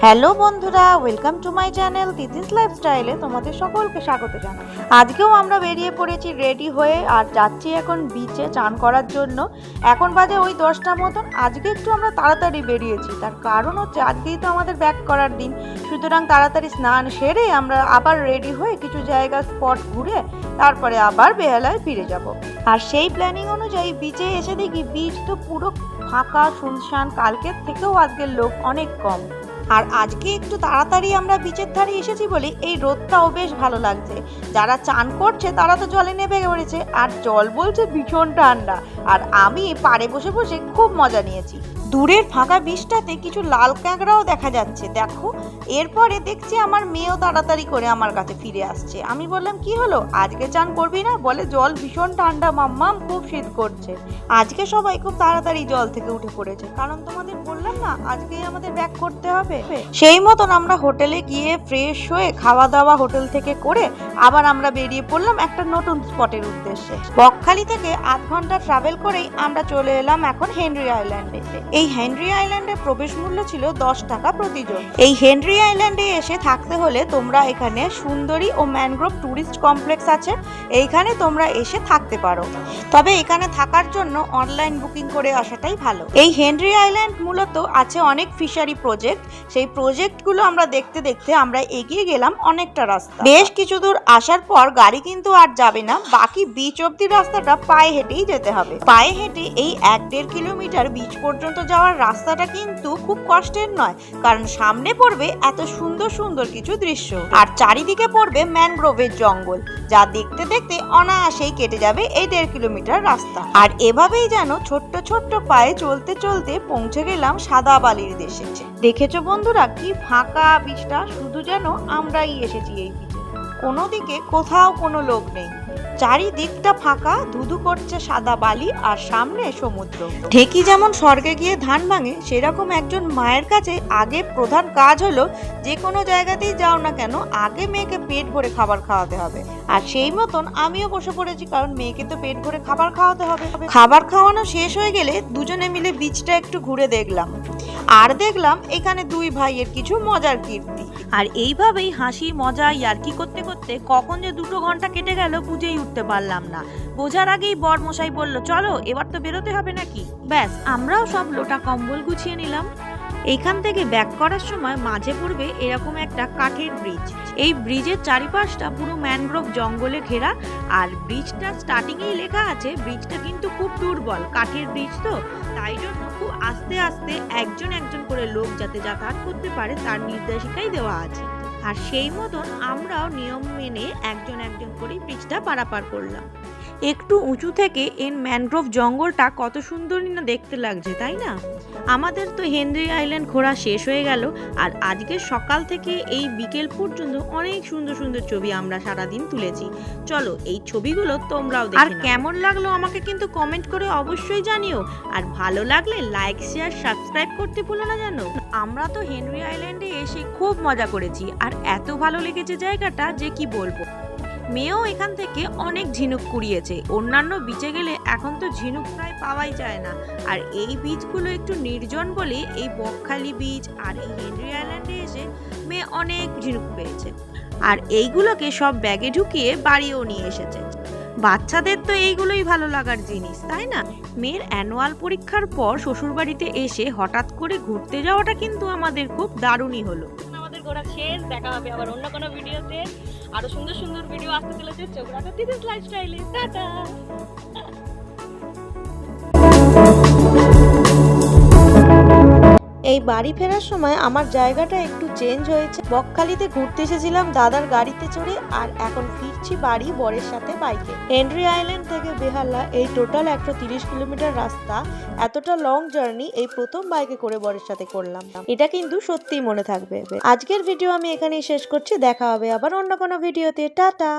Hello বন্ধুরা, welcome to my channel তিতিস লাইফস্টাইলে তোমাদের সকলকে স্বাগত জানাই। আজকেও আমরা বেরিয়ে পড়েছি রেডি হয়ে আর যাচ্ছি এখন বিচে চান করার জন্য। এখন বাজে ওই 10টা মতন। আজকে একটু আমরা তাড়াতাড়ি বেরিয়েছি, তার কারণ হচ্ছে আজকেই তো আমাদের ব্যাক করার দিন। সুতরাং তাড়াতাড়ি স্নান সেরে আমরা আবার রেডি হয়ে কিছু জায়গা স্পট ঘুরে তারপরে আবার বেহালায় ফিরে যাব। আর সেই প্ল্যানিং অনুযায়ী বিচে এসে দেখি বিচ তো পুরো ফাঁকা শুনশান, কালকের থেকেও আজকের লোক অনেক কম। আর আজকে একটু তাড়াতাড়ি আমরা বিচের ধারে এসেছি বলে এই রোদটাও বেশ ভালো লাগছে। যারা চান করছে তারা তো জলে নেমে পড়েছে, আর জল বলছে ভীষণ ঠান্ডা। আর আমি পাড়ে বসে বসে খুব মজা নিয়েছি। দূরের ফাঁকা বিচটাতে কিছু লাল কাঁকড়াও দেখা যাচ্ছে, দেখো। এরপরে দেখছি আমার মেয়েও তাড়াতাড়ি করে আমার কাছে ফিরে আসছে। আমি বললাম কি হলো, আজকে চান করবি না? বলে জল ভীষণ ঠান্ডা মাম্মাম, খুব শীত করছে। আজকে সবাই খুব তাড়াতাড়ি জল থেকে উঠে পড়েছে, কারণ তোমাদের বললাম না আজকেই আমাদের ব্যাক করতে হবে। সেই মতন আমরা হোটেলে গিয়ে ফ্রেশ হয়ে খাওয়া দাওয়া হোটেল থেকে করে আবার আমরা বেরিয়ে পড়লাম একটা নতুন স্পটের উদ্দেশ্যে। বকখালি থেকে 8 ঘন্টা ট্রাভেল করেই আমরা চলে এলাম এখন হেনরি আইল্যান্ডে। এই হেনরি আইল্যান্ডের প্রবেশ মূল্য ছিল 10 টাকা প্রতিজন। এই হেনরি আইল্যান্ডে এসে থাকতে হলে তোমরা এখানে সুন্দরী ও ম্যানগ্রোভ টুরিস্ট কমপ্লেক্স আছে, এইখানে তোমরা এসে থাকতে পারো। তবে এখানে থাকার জন্য অনলাইন বুকিং করে আসাটাই ভালো। এই হেনরি আইল্যান্ড মূলত আছে অনেক ফিশারি প্রজেক্ট। সেই প্রজেক্টগুলো আমরা দেখতে দেখতে আমরা এগিয়ে গেলাম অনেকটা রাস্তা। বেশ কিছু দূর আসার পর গাড়ি কিন্তু আর যাবে না, বাকি বিচ অব্দি রাস্তাটা পায়ে হেঁটেই যেতে হবে। পায়ে হেঁটে এই 1-1.5 কিলোমিটার বিচ পর্যন্ত যাওয়ার রাস্তাটা কিন্তু খুব কষ্টের নয়, কারণ সামনে পড়বে এত সুন্দর সুন্দর কিছু দৃশ্য, আর চারিদিকে পড়বে ম্যানগ্রোভের জঙ্গল, যা দেখতে দেখতে অনায়াসেই কেটে যাবে এই 1.5 কিলোমিটার রাস্তা। আর এভাবেই যেন ছোট্ট ছোট্ট পায়ে চলতে চলতে পৌঁছে গেলাম সাদা বালির দেশে। দেখেছো বন্ধুরা কি ফাঁকা বিচটা, শুধু যেন আমরাই এসেছি এই বিচে। কোনো দিকে কোথাও কোনো লোক নেই, চারিদিকটা ফাঁকা, ধুধু করছে সাদা বালি আর সামনে সমুদ্র। ঢেকি যেমন স্বর্গে গিয়ে ধান ভাঙে, সেরকম একজন মায়ের কাছে আগে প্রধান কাজ হলো যে কোনো জায়গাতেই যাও না কেন আগে মেয়েকে পেট ভরে খাবার খাওয়াতে হবে। আর সেই মতন আমিও বসে পড়েছি, কারণ মেয়েকে তো পেট ভরে খাবার খাওয়াতে হবে। খাবার খাওয়ানো শেষ হয়ে গেলে দুজনে মিলে বিচটা একটু ঘুরে দেখলাম, আর দেখলাম এখানে দুই ভাইয়ের কিছু মজার কীর্তি। আর এইভাবেই হাসি মজা ইয়ার্কি করতে করতে কখন যে 2 ঘন্টা কেটে গেল বুঝেই উঠতে পারলাম না। বোঝার আগেই বর মশাই বলল চলো এবার তো বেরোতে হবে নাকি। ব্যাস আমরাও সব লোটা কম্বল গুছিয়ে নিলাম। এইখান থেকে ব্যাক করার সময় মাঝে পড়বে এরকম একটা কাঠের ব্রিজ। এই ব্রিজের চারিপাশটা পুরো ম্যানগ্রোভ জঙ্গলে ঘেরা, আর ব্রিজটা স্টার্টিংয়েই লেখা আছে ব্রিজটা কিন্তু খুব দুর্বল, কাঠের ব্রিজ তো, তাই জন্য খুব আস্তে আস্তে একজন একজন করে লোক যাতে যাতায়াত করতে পারে তার নির্দেশিকাই দেওয়া আছে। আর সেই মতন আমরাও নিয়ম মেনে একজন একজন করে ব্রিজটা পারাপার করলাম। একটু উঁচু থেকে এই ম্যানগ্রোভ জঙ্গলটা কত সুন্দরই না দেখতে লাগছে, তাই না? আমাদের তো হেনরি আইল্যান্ড ঘোরা শেষ হয়ে গেল, আর আজকে সকাল থেকে এই বিকেল পর্যন্ত অনেক সুন্দর সুন্দর ছবি আমরা সারাদিন তুলেছি। চলো এই ছবিগুলো তোমরাও দেখো, আর কেমন লাগলো আমাকে কিন্তু কমেন্ট করে অবশ্যই জানিও। আর ভালো লাগলে লাইক শেয়ার সাবস্ক্রাইব করতে ভুলো না জানো। আমরা তো হেনরি আইল্যান্ডে এসে খুব মজা করেছি, আর এত ভালো লেগেছে জায়গাটা যে কি বলবো। মেয়েও এখান থেকে অনেক ঝিনুক কুড়িয়েছে। অন্যান্য বিচে গেলে এখন তো ঝিনুক প্রায় পাওয়াই যায় না, আর এই বিচগুলো একটু নির্জন বলে এই বকখালি বিচ আর এই হেনরি আইল্যান্ডে এসে মেয়ে অনেক ঝিনুক পেয়েছে, আর এইগুলোকে সব ব্যাগে ঢুকিয়ে বাড়িও নিয়ে এসেছে। বাচ্চাদের তো এইগুলোই ভালো লাগার জিনিস, তাই না? মেয়ের অ্যানুয়াল পরীক্ষার পর শ্বশুরবাড়িতে এসে হঠাৎ করে ঘুরতে যাওয়াটা কিন্তু আমাদের খুব দারুণই হলো। আমাদের ঘোরা শেষ, দেখা হবে আবার অন্য কোনো ভিডিওতে। আরো সুন্দর সুন্দর ভিডিও আসতে চলেছে, চোখ রাখো তিতিস লাইফস্টাইলে। টাটা। এই বাড়ি ফেরার সময় আমার জায়গাটা একটু চেঞ্জ হয়েছে। বকখালিতে ঘুরতে এসেছিলাম দাদার গাড়িতে চড়ে, আর এখন ফিরছি বাড়ি বরের সাথে বাইকে। হেনরি আইল্যান্ড থেকে বেহালা এই টোটাল 130 কিলোমিটার রাস্তা, এতটা লং জার্নি এই প্রথম বাইকে করে বরের সাথে করলাম। এটা কিন্তু সত্যিই মনে থাকবে। আজকের ভিডিও আমি এখানেই শেষ করছি, দেখা হবে আবার অন্য কোনো ভিডিওতে। টাটা।